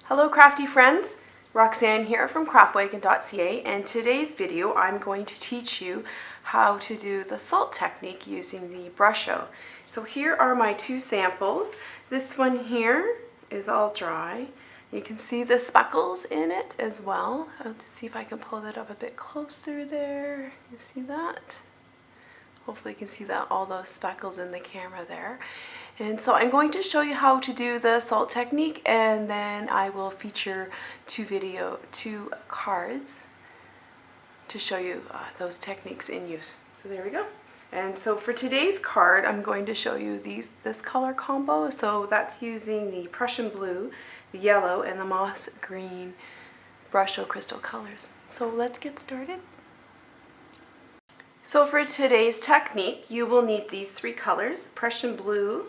Hello crafty friends, Roxanne here from craftwagon.ca, and today's video I'm going to teach you how to do the salt technique using the Brusho. So here are my two samples. This one here is all dry. You can see the speckles in it as well. I'll just see if I can pull that up a bit closer there. You see that? Hopefully you can see that, all those speckles in the camera there. And so I'm going to show you how to do the salt technique, and then I will feature two cards to show you those techniques in use. So there we go. And so for today's card, I'm going to show you this color combo. So that's using the Prussian blue, the yellow, and the moss green Brusho crystal colors. So let's get started. So for today's technique, you will need these three colors: Prussian blue,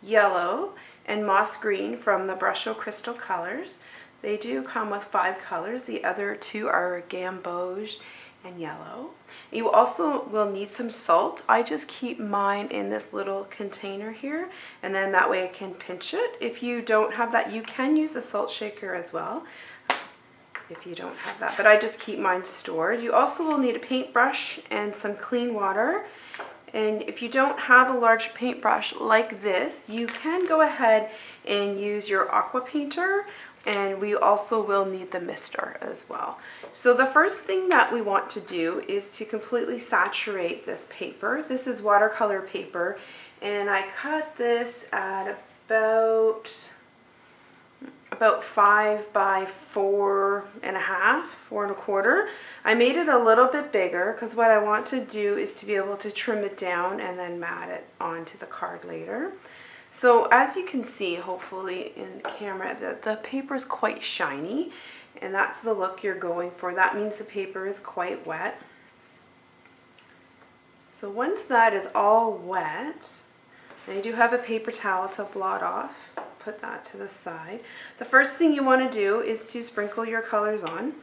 yellow, and moss green from the Brusho crystal colors. They do come with 5 colors. The other 2 are gamboge and yellow. You also will need some salt. I just keep mine in this little container here, and then that way I can pinch it. If you don't have that, you can use a salt shaker as well if you don't have that, but I just keep mine stored. You also will need a paintbrush and some clean water. And if you don't have a large paintbrush like this, you can go ahead and use your aqua painter, and we also will need the mister as well. So the first thing that we want to do is to completely saturate this paper. This is watercolor paper, and I cut this at about 5 by 4.5, 4.25. I made it a little bit bigger because what I want to do is to be able to trim it down and then mat it onto the card later. So as you can see, hopefully in the camera, the paper is quite shiny, and that's the look you're going for. That means the paper is quite wet. So once that is all wet, and I do have a paper towel to blot off, put that to the side. The first thing you want to do is to sprinkle your colors on.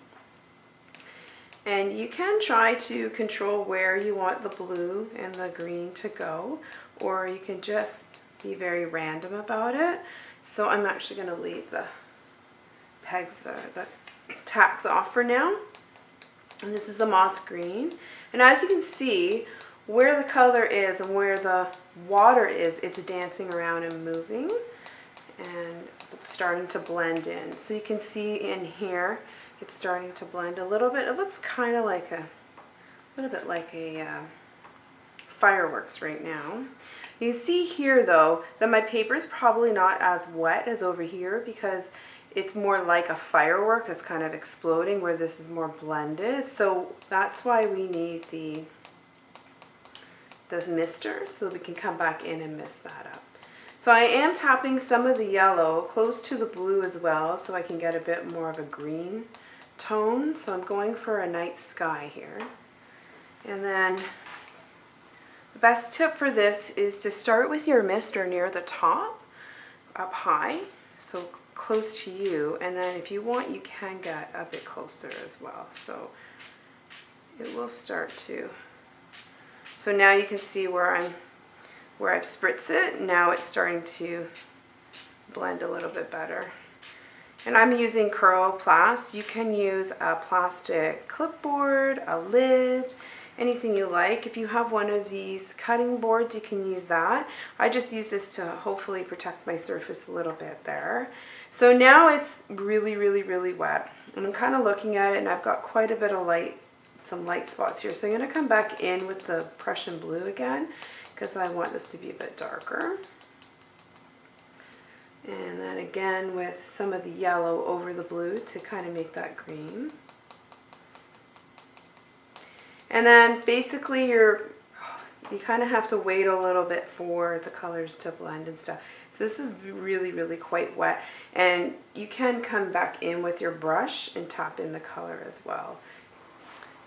And you can try to control where you want the blue and the green to go, or you can just be very random about it. So I'm actually going to leave the pegs, the tacks off for now. And this is the moss green. And as you can see, where the color is and where the water is, it's dancing around and moving and starting to blend in. So you can see in here, it's starting to blend a little bit. It looks kind of like a little bit like a fireworks right now. You can see here though that my paper is probably not as wet as over here because it's more like a firework. It's kind of exploding, where this is more blended. So that's why we need the mister, so we can come back in and mist that up. So I am tapping some of the yellow close to the blue as well, so I can get a bit more of a green tone. So I'm going for a night sky here. And then the best tip for this is to start with your mister near the top, up high, so close to you, and then if you want, you can get a bit closer as well. So it will start to. So now you can see where I've spritzed it. Now it's starting to blend a little bit better. And I'm using Curl Plast. You can use a plastic clipboard, a lid, anything you like. If you have one of these cutting boards, you can use that. I just use this to hopefully protect my surface a little bit there. So now it's really, really, really wet. And I'm kind of looking at it, and I've got quite a bit of some light spots here. So I'm going to come back in with the Prussian blue again, because I want this to be a bit darker. And then again with some of the yellow over the blue to kind of make that green. And then basically you kind of have to wait a little bit for the colors to blend and stuff. So this is really, really quite wet. And you can come back in with your brush and tap in the color as well.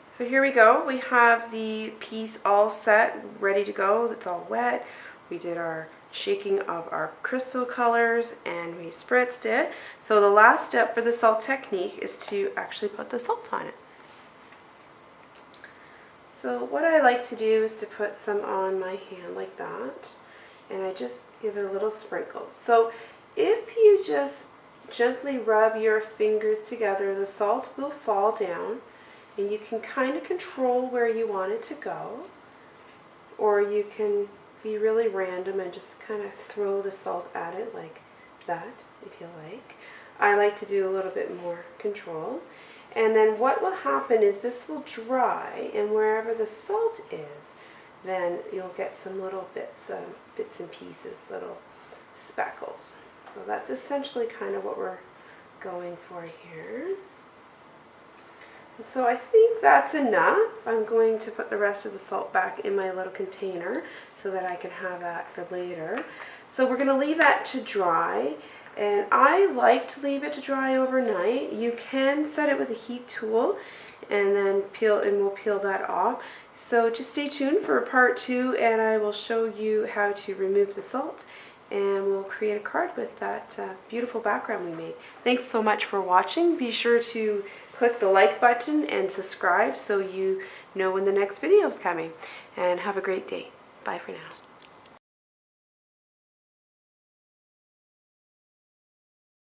So here we go. We have the piece all set, ready to go. It's all wet. We did our shaking of our crystal colors and we spritzed it. So the last step for the salt technique is to actually put the salt on it. So what I like to do is to put some on my hand like that, and I just give it a little sprinkle. So if you just gently rub your fingers together, the salt will fall down, and you can kind of control where you want it to go, or you can be really random and just kind of throw the salt at it like that, if you like. I like to do a little bit more control. And then what will happen is this will dry, and wherever the salt is, then you'll get some little bits and pieces, little speckles. So that's essentially kind of what we're going for here. And so I think that's enough. I'm going to put the rest of the salt back in my little container so that I can have that for later. So we're going to leave that to dry. And I like to leave it to dry overnight. You can set it with a heat tool and then we'll peel that off. So just stay tuned for part 2, and I will show you how to remove the salt, and we'll create a card with that beautiful background we made. Thanks so much for watching. Be sure to click the like button and subscribe so you know when the next video is coming. And have a great day. Bye for now.